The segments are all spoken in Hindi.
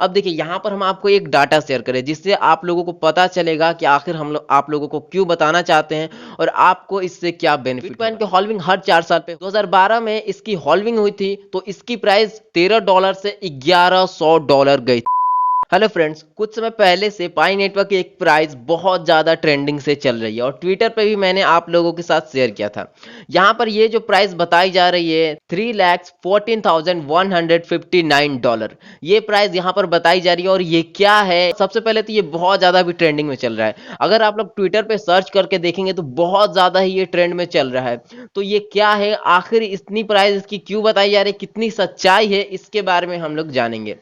अब देखिए यहाँ पर हम आपको एक डाटा शेयर करें जिससे आप लोगों को पता चलेगा कि आखिर हम लोग आप लोगों को क्यों बताना चाहते हैं और आपको इससे क्या बेनिफिट होगा। बिटकॉइन की हॉल्विंग हर 4 साल पे 2012 में इसकी हॉल्विंग हुई थी तो इसकी प्राइस $13 से $1100 गई। हेलो फ्रेंड्स, कुछ समय पहले से पाई नेटवर्क की एक प्राइस बहुत ज़्यादा ट्रेंडिंग से चल रही है और ट्विटर पे भी मैंने आप लोगों के साथ शेयर किया था। यहाँ पर ये जो प्राइस बताई जा रही है $3,14,159, ये प्राइस यहाँ पर बताई जा रही है। और ये क्या है, सबसे पहले तो ये बहुत ज़्यादा अभी ट्रेंडिंग में चल रहा है। अगर आप लोग ट्विटर पे सर्च करके देखेंगे तो बहुत ज़्यादा ही ये ट्रेंड में चल रहा है। तो ये क्या है, आखिर इतनी प्राइस इसकी क्यों बताई जा रही है, कितनी सच्चाई है, इसके बारे में हम लोग जानेंगे।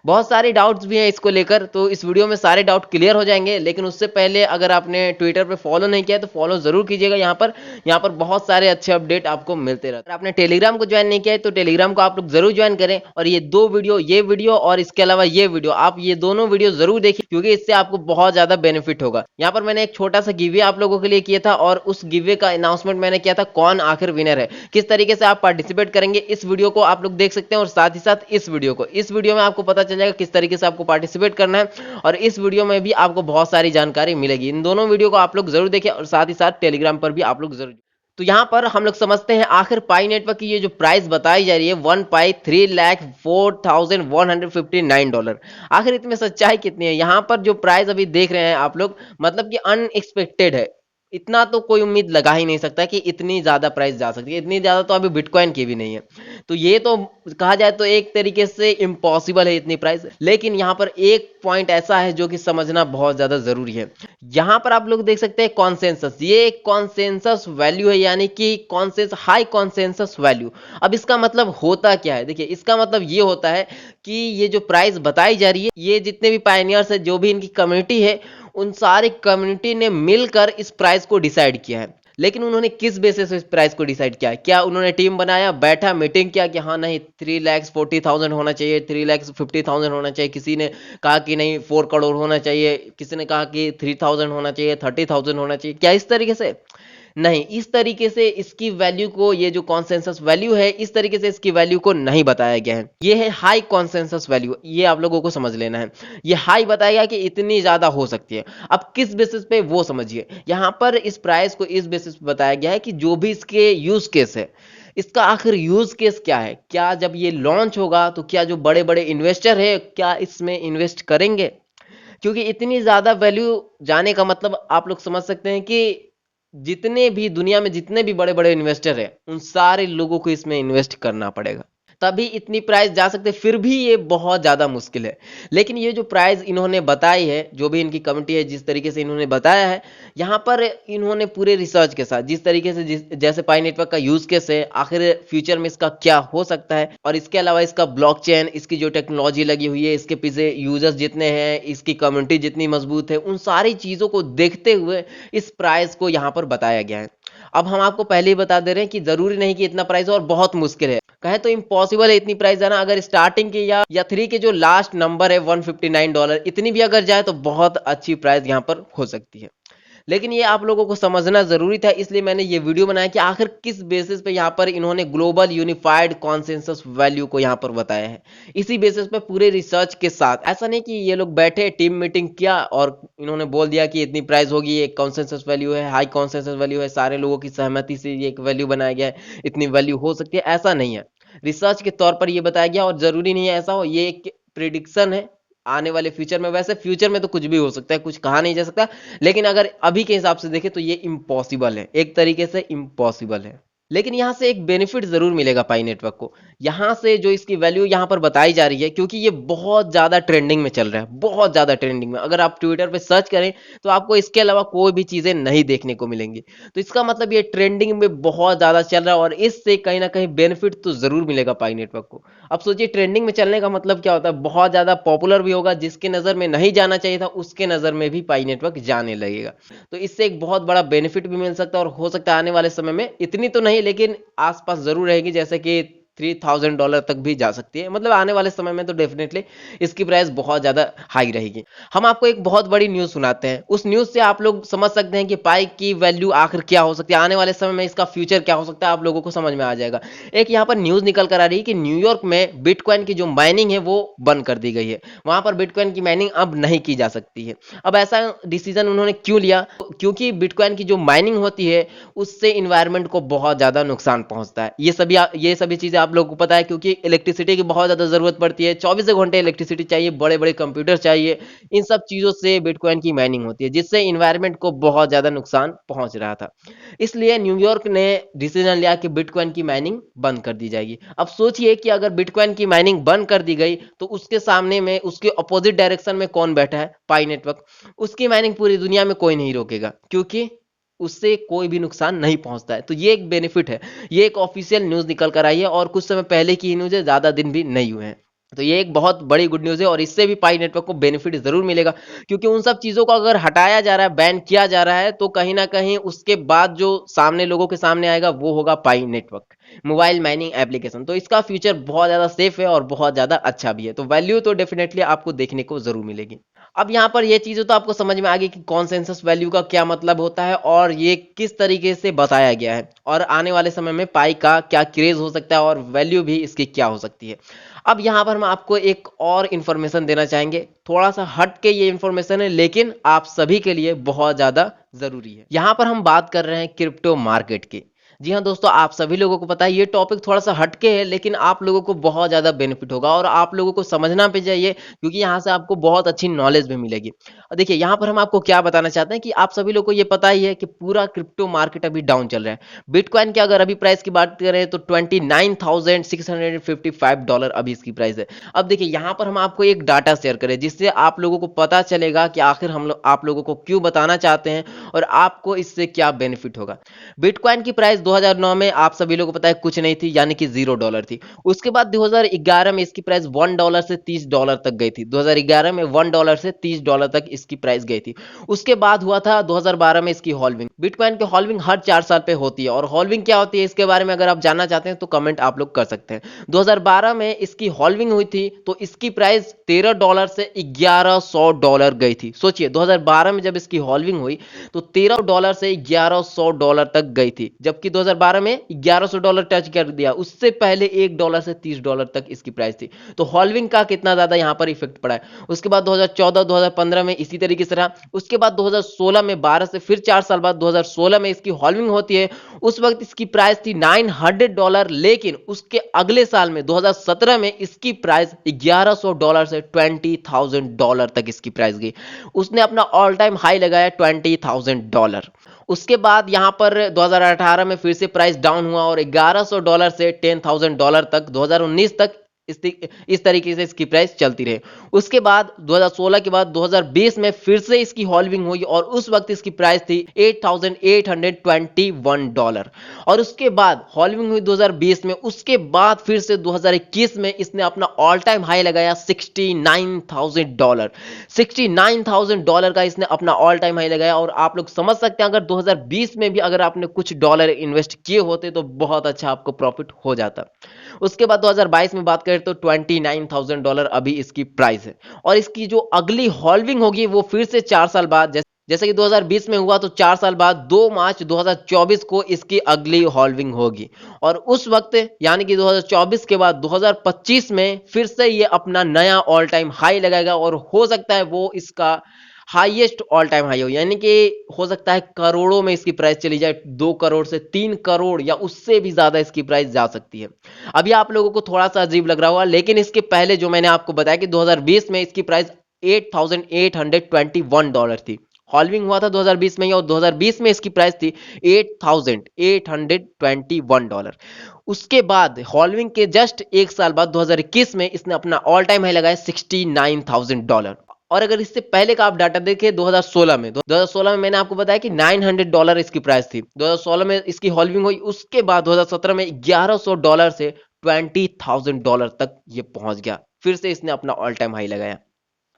बहुत सारे डाउट्स भी हैं इसको लेकर, तो इस वीडियो में सारे डाउट क्लियर हो जाएंगे। लेकिन उससे पहले अगर आपने ट्विटर पे फॉलो नहीं किया है तो फॉलो जरूर कीजिएगा। यहाँ पर बहुत सारे अच्छे अपडेट आपको मिलते रहते हैं। अगर आपने टेलीग्राम को ज्वाइन नहीं किया है तो टेलीग्राम को आप लोग जरूर ज्वाइन करें। और ये दो वीडियो, ये वीडियो और इसके अलावा ये वीडियो, आप ये दोनों वीडियो जरूर देखिए क्योंकि इससे आपको बहुत ज्यादा बेनिफिट होगा। यहाँ पर मैंने एक छोटा सा गिवे आप लोगों के लिए किया था और उस गिवे का अनाउंसमेंट मैंने किया था कौन आखिर विनर है। किस तरीके से आप पार्टिसिपेट करेंगे इस वीडियो को आप लोग देख सकते हैं और साथ ही साथ इस वीडियो में आपको पता चल जाएगा किस तरीके से आपको पार्टिसिपेट करना है। और इस वीडियो में भी आपको बहुत सारी जानकारी मिलेगी। इन दोनों वीडियो को आप लोग जरूर देखें और साथ ही साथ टेलीग्राम पर भी आप लोग जरूर। तो यहाँ पर हम लोग समझते हैं आखिर पाई नेटवर्क की ये जो प्राइस बताई जा रही है 1 पाई $3,04,159, आखिर इसमें सच्चाई कितनी है। यहाँ पर जो प्राइस अभी देख रहे हैं आप लोग, मतलब कि अनएक्सपेक्टेड है। इतना तो कोई उम्मीद लगा ही नहीं सकता कि इतनी ज्यादा प्राइस जा सकती है। इतनी ज्यादा तो अभी बिटकॉइन की भी नहीं है। तो ये तो कहा जाए तो एक तरीके से इम्पॉसिबल है इतनी प्राइस। लेकिन यहाँ पर एक पॉइंट ऐसा है जो कि समझना बहुत ज्यादा जरूरी है। यहाँ पर आप लोग देख सकते हैं कॉन्सेंसस, ये एक कॉन्सेंसस वैल्यू है, यानी कि कॉन्सेंसस, हाई कॉन्सेंसस वैल्यू। अब इसका मतलब होता क्या है, देखिए इसका मतलब ये होता है कि ये जो प्राइस बताई जा रही है, ये जितने भी पायनियर्स है, जो भी इनकी कम्युनिटी है, उन सारे कम्युनिटी ने मिलकर इस प्राइस को डिसाइड किया है। लेकिन उन्होंने किस बेसिस पे इस प्राइस को डिसाइड किया है? क्या उन्होंने टीम बनाया, बैठा, मीटिंग किया कि हाँ नहीं 3,40,000 होना चाहिए, 3,50,000 होना चाहिए, किसी ने कहा कि नहीं 4 करोड़ होना चाहिए, किसी ने कहा कि 3,000 होना चाहिए, 30,000 होना चाहिए, क्या इस तरीके से? नहीं, इस तरीके से इसकी वैल्यू को, ये जो कॉन्सेंसस वैल्यू है, इस तरीके से इसकी वैल्यू को नहीं बताया गया है। ये है हाई कॉन्सेंसस वैल्यू, ये आप लोगों को समझ लेना है। ये हाई बताया गया कि इतनी ज्यादा हो सकती है। अब किस बेसिस पे वो समझिए। यहाँ पर इस प्राइस को इस बेसिस पे बताया गया है कि जो भी इसके यूज केस है, इसका आखिर यूज केस क्या है। क्या जब ये लॉन्च होगा तो क्या जो बड़े बड़े इन्वेस्टर है क्या इसमें इन्वेस्ट करेंगे? क्योंकि इतनी ज्यादा वैल्यू जाने का मतलब आप लोग समझ सकते हैं कि जितने भी दुनिया में जितने भी बड़े बड़े इन्वेस्टर हैं उन सारे लोगों को इसमें इन्वेस्ट करना पड़ेगा, तभी इतनी प्राइस जा सकते। फिर भी ये बहुत ज़्यादा मुश्किल है। लेकिन ये जो प्राइस इन्होंने बताई है, जो भी इनकी कमिटी है, जिस तरीके से इन्होंने बताया है, यहाँ पर इन्होंने पूरे रिसर्च के साथ, जिस तरीके से जैसे पाई नेटवर्क का यूज केस है, आखिर फ्यूचर में इसका क्या हो सकता है, और इसके अलावा इसका ब्लॉकचेन, इसकी जो टेक्नोलॉजी लगी हुई है, इसके पीछे यूजर्स जितने हैं, इसकी कम्युनिटी जितनी मजबूत है, उन सारी चीज़ों को देखते हुए इस प्राइस को यहाँ पर बताया गया है। अब हम आपको पहले ही बता दे रहे हैं कि जरूरी नहीं कि इतना प्राइस हो, और बहुत मुश्किल है, कहे तो इम्पॉसिबल है इतनी प्राइस जाना। अगर स्टार्टिंग की या 3 के जो लास्ट नंबर है $159, इतनी भी अगर जाए तो बहुत अच्छी प्राइस यहाँ पर हो सकती है। लेकिन ये आप लोगों को समझना जरूरी था, इसलिए मैंने ये वीडियो बनाया कि आखिर किस बेसिस पे यहाँ पर इन्होंने ग्लोबल यूनिफाइड कॉन्सेंसस वैल्यू को यहाँ पर बताया है। इसी बेसिस पे पूरे रिसर्च के साथ, ऐसा नहीं कि ये लोग बैठे टीम मीटिंग किया और इन्होंने बोल दिया कि इतनी प्राइस होगी, एक कॉन्सेंसस वैल्यू है, हाई कॉन्सेंसस वैल्यू है, सारे लोगों की सहमति से ये एक वैल्यू बनाया गया है, इतनी वैल्यू हो सकती है, ऐसा नहीं है। रिसर्च के तौर पर ये बताया गया और जरूरी नहीं है ऐसा हो, ये एक प्रिडिक्शन है आने वाले फ्यूचर में। वैसे फ्यूचर में तो कुछ भी हो सकता है, कुछ कहा नहीं जा सकता, लेकिन अगर अभी के हिसाब से देखें तो ये इम्पॉसिबल है, एक तरीके से इम्पॉसिबल है। लेकिन यहाँ से एक बेनिफिट जरूर मिलेगा पाई नेटवर्क को। यहाँ से जो इसकी वैल्यू यहाँ पर बताई जा रही है, क्योंकि ये बहुत ज्यादा ट्रेंडिंग में चल रहा है, बहुत ज्यादा ट्रेंडिंग में। अगर आप ट्विटर पे सर्च करें तो आपको इसके अलावा कोई भी चीजें नहीं देखने को मिलेंगी। तो इसका मतलब ये ट्रेंडिंग में बहुत ज्यादा चल रहा है और इससे कहीं ना कहीं बेनिफिट तो जरूर मिलेगा पाई नेटवर्क को। अब सोचिए ट्रेंडिंग में चलने का मतलब क्या होता है, बहुत ज्यादा पॉपुलर भी होगा, जिसके नजर में नहीं जाना चाहिए था उसके नजर में भी पाई नेटवर्क जाने लगेगा। तो इससे एक बहुत बड़ा बेनिफिट भी मिल सकता है और हो सकता है आने वाले समय में, इतनी तो नहीं लेकिन आसपास जरूर रहेगी, जैसे कि $3,000 तक भी जा सकती है। मतलब आने वाले समय में तो डेफिनेटली इसकी प्राइस बहुत ज़्यादा हाई रहेगी। हम आपको एक बहुत बड़ी न्यूज़ सुनाते हैं। उस न्यूज़ से आप लोग समझ सकते हैं कि पाई की वैल्यू आखिर क्या हो सकती है, आने वाले समय में इसका फ्यूचर क्या हो सकता है, आप लोगों को समझ में आ जाएगा। एक यहाँ पर न्यूज़ निकल कर आ रही है कि न्यूयॉर्क में बिटकॉइन की जो माइनिंग है वो बंद कर दी गई है। वहाँ पर बिटकॉइन की माइनिंग अब नहीं की जा सकती है। अब ऐसा डिसीजन उन्होंने क्यों लिया? क्योंकि बिटकॉइन की जो माइनिंग होती है उससे इन्वायरमेंट को बहुत ज़्यादा नुकसान पहुंचता है। ये सभी चीज़ें आप लोगों को पता है, क्योंकि इलेक्ट्रिसिटी की बहुत ज़्यादा ज़रूरत पड़ती है, 24 घंटे इलेक्ट्रिसिटी चाहिए, बड़े बड़े कंप्यूटर चाहिए। इन सब चीज़ों से बिटकॉइन की माइनिंग होती है, जिससे इन्वायरमेंट को बहुत ज़्यादा नुकसान पहुंच रहा था। इसलिए न्यूयॉर्क ने डिसीजन लिया कि बिटकॉइन की माइनिंग बंद कर दी जाएगी। अब सोचिए कि अगर बिटकॉइन की माइनिंग बंद कर दी गई तो उसके सामने में, उसके अपोजिट डायरेक्शन में कौन बैठा है? पाई नेटवर्क। उसकी माइनिंग पूरी दुनिया में कोई नहीं रोकेगा, क्योंकि उससे कोई भी नुकसान नहीं पहुंचता है। तो ये एक बेनिफिट है। ये एक ऑफिशियल न्यूज़ निकल कर आई है और कुछ समय पहले की ही न्यूज़ है, ज़्यादा दिन भी नहीं हुए हैं। तो ये एक बहुत बड़ी गुड न्यूज़ है और इससे भी पाई नेटवर्क को बेनिफिट ज़रूर मिलेगा, क्योंकि उन सब चीज़ों को अगर हटाया जा रहा है, बैन किया जा रहा है, तो कहीं न कहीं उसके बाद जो सामने लोगों के सामने आएगा वो होगा पाई नेटवर्क, मोबाइल माइनिंग एप्लीकेशन। तो इसका फ्यूचर बहुत ज़्यादा सेफ है और बहुत ज़्यादा अच्छा भी है। तो वैल्यू तो डेफिनेटली आपको देखने को ज़रूर मिलेगी। अब यहाँ पर ये चीज़ें तो आपको समझ में आ गई कि कॉन्सेंसस वैल्यू का क्या मतलब होता है और ये किस तरीके से बताया गया है, और आने वाले समय में पाई का क्या क्रेज हो सकता है और वैल्यू भी इसकी क्या हो सकती है। अब यहाँ पर हम आपको एक और इन्फॉर्मेशन देना चाहेंगे, थोड़ा सा हट के ये इन्फॉर्मेशन है, लेकिन आप सभी के लिए बहुत ज़्यादा ज़रूरी है। यहाँ पर हम बात कर रहे हैं क्रिप्टो मार्केट की। जी हाँ दोस्तों, आप सभी लोगों को पता है ये टॉपिक थोड़ा सा हटके है, लेकिन आप लोगों को बहुत ज़्यादा बेनिफिट होगा और आप लोगों को समझना भी चाहिए, क्योंकि यहाँ से आपको बहुत अच्छी नॉलेज भी मिलेगी। और देखिए यहाँ पर हम आपको क्या बताना चाहते हैं कि आप सभी लोग को ये पता ही है कि पूरा क्रिप्टो मार्केट अभी डाउन चल रहा है। बिटकॉइन की अगर अभी प्राइस की बात करें तो $29,655 अभी इसकी प्राइस है। अब देखिए यहाँ पर हम आपको एक डाटा शेयर करें, जिससे आप लोगों को पता चलेगा कि आखिर हम लोग आप लोगों को क्यों बताना चाहते हैं और आपको इससे क्या बेनिफिट होगा। बिटकॉइन की प्राइस 2009 में आप सभी लोगों को पता है कुछ नहीं थी, यानी कि $0 थी। उसके बाद 2011 में इसकी प्राइस $1 से $30 तक गई थी। 2011 में $1 से $30 तक इसकी प्राइस गई थी। उसके बाद हुआ था 2012 में इसकी हॉल्विंग। बिटकॉइन की हॉल्विंग हर 4 साल पे होती है, और हॉल्विंग क्या होती है इसके बारे में अगर आप जानना चाहते हैं तो कमेंट आप लोग कर सकते हैं। 2012 में इसकी हॉल्विंग हुई थी तो इसकी प्राइस $13 से $1100 गई थी। सोचिए 2012 में जब इसकी हॉल्विंग हुई तो $13 से $1100 तक गई थी, जबकि 2012 में $1100 टच कर दिया। उससे पहले $1 से $30 तक इसकी प्राइस थी। तो हॉल्विंग का कितना ज्यादा यहाँ पर इफेक्ट पड़ा है। उसके बाद 2014 2015 में इसी तरीके से रहा। उसके बाद 2016 में 12 से फिर 4 साल बाद 2016 में इसकी हॉल्विंग होती है। उस वक्त इसकी प्राइस थी $900, लेकिन उसके अगले साल में 2017 में इसकी प्राइस $1100 से $20,000 तक इसकी प्राइस गई। उसने अपना ऑल टाइम हाई लगाया $20,000। उसके बाद यहाँ पर 2018 में फिर से प्राइस डाउन हुआ और $1100 से $10,000 तक 2019 तक इस तरीके से इसकी प्राइस चलती रही। उसके बाद 2016 के बाद 2020 में फिर से इसकी हॉल्विंग हुई और उस वक्त इसकी प्राइस थी $8,821। और उसके बाद हॉल्विंग हुई 2020 में। उसके बाद फिर से 2021 में इसने अपना ऑल टाइम हाई लगाया $69,000। $69,000 का इसने अपना ऑल टाइम हाई लगाया। और आप लोग समझ सकते हैं अगर 2020 में भी अगर आपने कुछ डॉलर इन्वेस्ट किए होते तो बहुत अच्छा आपको प्रॉफिट हो जाता। उसके बाद 2022 में बात करें तो $29,000 अभी इसकी प्राइस है। और इसकी जो अगली हॉल्विंग होगी वो फिर से 4 साल बाद, जैसे कि 2020 में हुआ, तो 4 साल बाद 2 मार्च 2024 को इसकी अगली हॉल्विंग होगी। और उस वक्त यानी कि 2024 के बाद 2025 में फिर से ये अपना नया ऑल टाइम हाई लगाएगा और हो सकता है वो इसका हाईएस्ट ऑल टाइम हाई हो, यानी कि हो सकता है करोड़ों में इसकी प्राइस चली जाए, 2 करोड़ से 3 करोड़ या उससे भी ज्यादा इसकी प्राइस जा सकती है। अभी आप लोगों को थोड़ा सा अजीब लग रहा होगा, लेकिन इसके पहले जो मैंने आपको बताया कि 2020 में इसकी प्राइस $8,821 थी। हॉल्विंग हुआ था 2020 में ही और 2020 में इसकी प्राइस थी $8,821। उसके बाद हॉल्विंग के जस्ट एक साल बाद 2021 में इसने अपना ऑल टाइम हाई लगाया $69,000। और अगर इससे पहले का आप डाटा देखें 2016 में मैंने आपको बताया कि $900 इसकी प्राइस थी। 2016 में इसकी हॉल्विंग हुई। उसके बाद 2017 में $1100 से $20,000 तक ये पहुंच गया। फिर से इसने अपना ऑल टाइम हाई लगाया।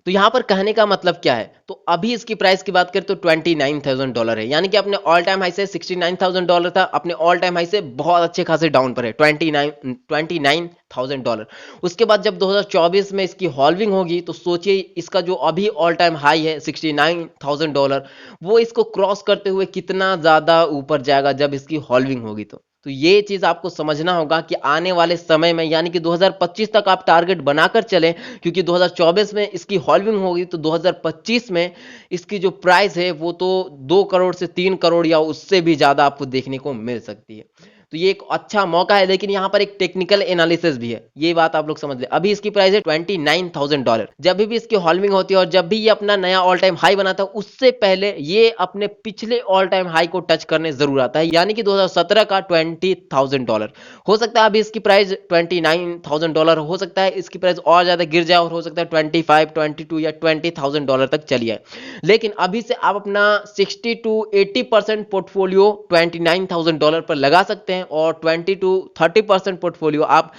तो यहाँ पर कहने का मतलब क्या है, तो अभी इसकी प्राइस की बात करें तो $29,000 है, यानी कि अपने ऑल टाइम हाई से $69,000 था, अपने ऑल टाइम हाई से बहुत अच्छे खासे डाउन पर है, $29,000। उसके बाद जब 2024 में इसकी हॉल्विंग होगी तो सोचिए इसका जो अभी ऑल टाइम हाई है $69,000, वो इसको क्रॉस करते हुए कितना ज़्यादा ऊपर जाएगा जब इसकी हॉल्विंग होगी। तो ये चीज़ आपको समझना होगा कि आने वाले समय में यानी कि 2025 तक आप टारगेट बनाकर चलें, क्योंकि 2024 में इसकी हॉल्विंग होगी तो 2025 में इसकी जो प्राइस है वो तो 2 करोड़ से 3 करोड़ या उससे भी ज़्यादा आपको देखने को मिल सकती है। तो ये एक अच्छा मौका है, लेकिन यहाँ पर एक टेक्निकल एनालिसिस भी है, ये बात आप लोग समझ लें। अभी इसकी प्राइस है $29,000। जब भी इसकी हॉल्विंग होती है और जब भी ये अपना नया ऑल टाइम हाई बनाता है, उससे पहले ये अपने पिछले ऑल टाइम हाई को टच करने जरूर आता है, यानी कि 2017 का $20,000। हो सकता है अभी इसकी प्राइस $29,000, हो सकता है इसकी प्राइस और ज्यादा गिर जाए और हो सकता है 25, 22 या $20,000 तक चली जाए। लेकिन अभी से आप अपना 60 to 80% पोर्टफोलियो $29,000 पर लगा सकते हैं, और 20 to 30% पोर्टफोलियो आप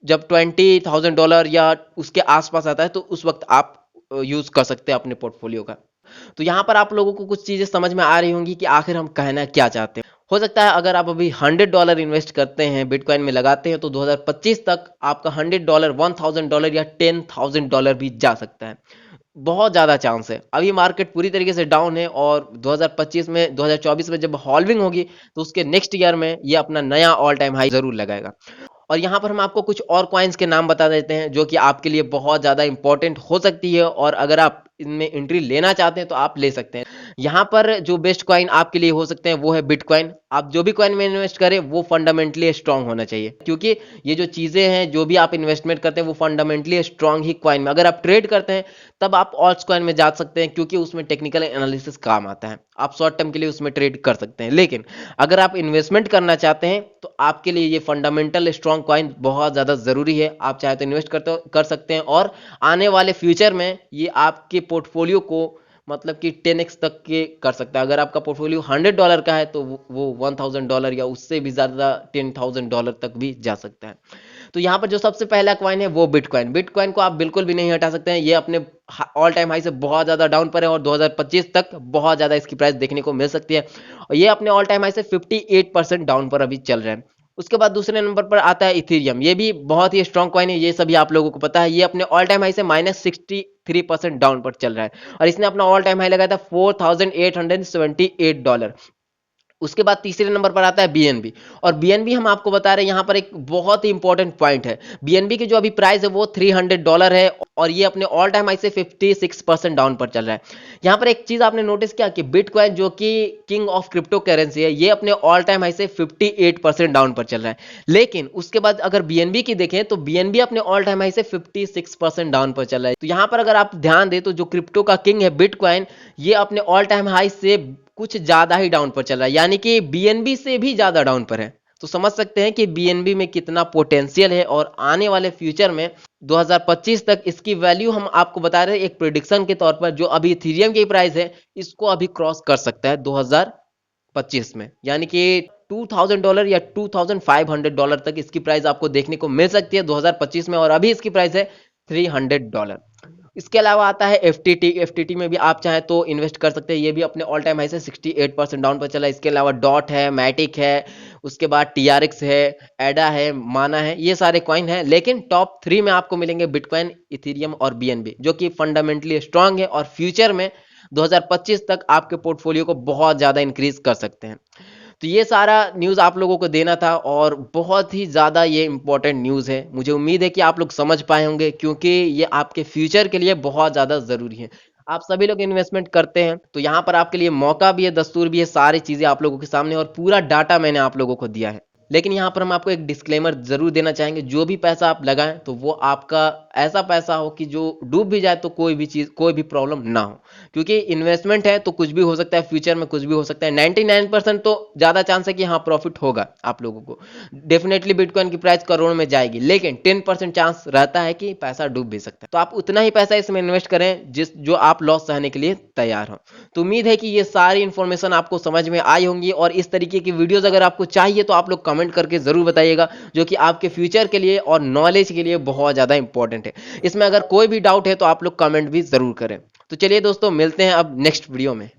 जब $20,000 या उसके आसपास आता है तो उस वक्त आप यूज कर सकते हैं अपने पोर्टफोलियो का। तो यहाँ पर आप लोगों को कुछ चीजें समझ में आ रही होंगी कि आखिर हम कहना क्या चाहते हैं। हो सकता है अगर आप अभी $100 इन्वेस्ट करते हैं, बिटकॉइन में लगाते हैं, तो 2025 तक आपका $100 $1,000 या $10,000 भी जा सकता है। बहुत ज़्यादा चांस है। अभी मार्केट पूरी तरीके से डाउन है और 2024 में जब हॉल्विंग होगी तो उसके नेक्स्ट ईयर में ये अपना नया ऑल टाइम हाई ज़रूर लगाएगा। और यहाँ पर हम आपको कुछ और कॉइन्स के नाम बता देते हैं जो कि आपके लिए बहुत ज़्यादा इंपॉर्टेंट हो सकती है, और अगर आप इनमें एंट्री लेना चाहते हैं तो आप ले सकते हैं। यहाँ पर जो बेस्ट कॉइन आपके लिए हो सकते हैं वो है बिटकॉइन। आप जो भी कॉइन में इन्वेस्ट करें वो फंडामेंटली स्ट्रांग होना चाहिए, क्योंकि ये जो चीज़ें हैं जो भी आप इन्वेस्टमेंट करते हैं वो फंडामेंटली स्ट्रांग ही कॉइन में। अगर आप ट्रेड करते हैं तब आप ऑल्ट्स कॉइन में जा सकते हैं, क्योंकि उसमें टेक्निकल एनालिसिस काम आता है, आप शॉर्ट टर्म के लिए उसमें ट्रेड कर सकते हैं। लेकिन अगर आप इन्वेस्टमेंट करना चाहते हैं तो आपके लिए ये फंडामेंटल स्ट्रांग कॉइन बहुत ज़्यादा ज़रूरी है। आप चाहे तो इन्वेस्ट कर सकते हैं, और आने वाले फ्यूचर में ये आपके पोर्टफोलियो को मतलब कि 10x तक के कर सकता है। अगर आपका पोर्टफोलियो $100 का है तो वो $1,000 या उससे भी ज़्यादा $10,000 तक भी जा सकता है। तो यहाँ पर जो सबसे पहला कॉइन है वो बिटकॉइन। बिटकॉइन को आप बिल्कुल भी नहीं हटा सकते हैं, ये अपने ऑल टाइम हाई से बहुत ज़्यादा डाउन पर है और 2025 तक बहुत ज़्यादा इसकी प्राइस देखने को मिल सकती है, और ये अपने ऑल टाइम हाई से 58% डाउन पर अभी चल रहा है। उसके बाद दूसरे नंबर पर आता है इथेरियम। ये भी बहुत ही स्ट्रॉन्ग कॉइन है, ये सभी आप लोगों को पता है। ये अपने ऑल टाइम हाई से -63% डाउन पर चल रहा है, और इसने अपना ऑल टाइम हाई लगाया था $4,878। उसके बाद तीसरे नंबर पर आता है बीएनबी, और बीएनबी हम आपको बता रहे हैं यहाँ पर एक बहुत ही इंपॉर्टेंट पॉइंट है। बीएनबी की जो अभी प्राइस है वो $300 है, और ये अपने ऑल टाइम हाई से 56% डाउन पर चल रहा है। यहाँ पर एक चीज आपने नोटिस किया कि बिटकॉइन जो कि किंग ऑफ क्रिप्टो करेंसी है, ये अपने ऑल टाइम हाई से 58% डाउन पर चल रहा है। लेकिन उसके बाद अगर बीएनबी की देखें तो बीएनबी अपने ऑल टाइम हाई से 56% डाउन पर चल रहा है। तो यहाँ पर अगर आप ध्यान दें तो जो क्रिप्टो का किंग है बिटकॉइन, ये अपने ऑल टाइम हाई से कुछ ज्यादा ही डाउन पर चल रहा है, यानी कि बीएनबी से भी ज्यादा डाउन पर है। तो समझ सकते हैं कि बीएनबी में कितना पोटेंशियल है, और आने वाले फ्यूचर में 2025 तक इसकी वैल्यू हम आपको बता रहे हैं एक प्रिडिक्शन के तौर पर, जो अभी इथेरियम की प्राइस है इसको अभी क्रॉस कर सकता है 2025 में, यानी कि $2,000 या $2,500 तक इसकी प्राइस आपको देखने को मिल सकती है 2025 में, और अभी इसकी प्राइस है $300। इसके अलावा आता है एफटीटी। एफटीटी में भी आप चाहें तो इन्वेस्ट कर सकते हैं, ये भी अपने ऑल टाइम हाई से 68% डाउन पर चला है। इसके अलावा डॉट है, मैटिक है, उसके बाद टीआरएक्स है, एडा है, माना है, ये सारे कॉइन हैं। लेकिन टॉप 3 में आपको मिलेंगे बिटकॉइन, इथेरियम और बीएनबी, जो कि फंडामेंटली स्ट्रांग है और फ्यूचर में 2025 तक आपके पोर्टफोलियो को बहुत ज़्यादा इंक्रीज कर सकते हैं। तो ये सारा न्यूज़ आप लोगों को देना था, और बहुत ही ज़्यादा ये इंपॉर्टेंट न्यूज़ है। मुझे उम्मीद है कि आप लोग समझ पाए होंगे, क्योंकि ये आपके फ्यूचर के लिए बहुत ज़्यादा ज़रूरी है। आप सभी लोग इन्वेस्टमेंट करते हैं तो यहाँ पर आपके लिए मौका भी है, दस्तूर भी है, सारी चीज़ें आप लोगों के सामने, और पूरा डाटा मैंने आप लोगों को दिया है। लेकिन यहाँ पर हम आपको एक डिस्क्लेमर जरूर देना चाहेंगे, जो भी पैसा आप लगाएं तो वो आपका ऐसा पैसा हो कि जो डूब भी जाए तो कोई भी चीज़, कोई भी प्रॉब्लम ना हो, क्योंकि इन्वेस्टमेंट है तो कुछ भी हो सकता है, फ्यूचर में कुछ भी हो सकता है। 99% तो ज़्यादा चांस है कि हाँ प्रॉफिट होगा आप लोगों को, डेफिनेटली बिटकॉइन की प्राइस करोड़ में जाएगी, लेकिन 10% चांस रहता है कि पैसा डूब भी सकता है। तो आप उतना ही पैसा इसमें इन्वेस्ट करें जो आप लॉस सहने के लिए तैयार हो। तो उम्मीद है कि ये सारी इन्फॉर्मेशन आपको समझ में आई होंगी, और इस तरीके की वीडियोस अगर आपको चाहिए तो आप लोग कमेंट करके जरूर बताइएगा, जो कि आपके फ्यूचर के लिए और नॉलेज के लिए बहुत ज़्यादा इंपॉर्टेंट इंपॉर्टेंट है। इसमें अगर कोई भी डाउट है तो आप लोग कमेंट भी जरूर करें। तो चलिए दोस्तों, मिलते हैं अब नेक्स्ट वीडियो में।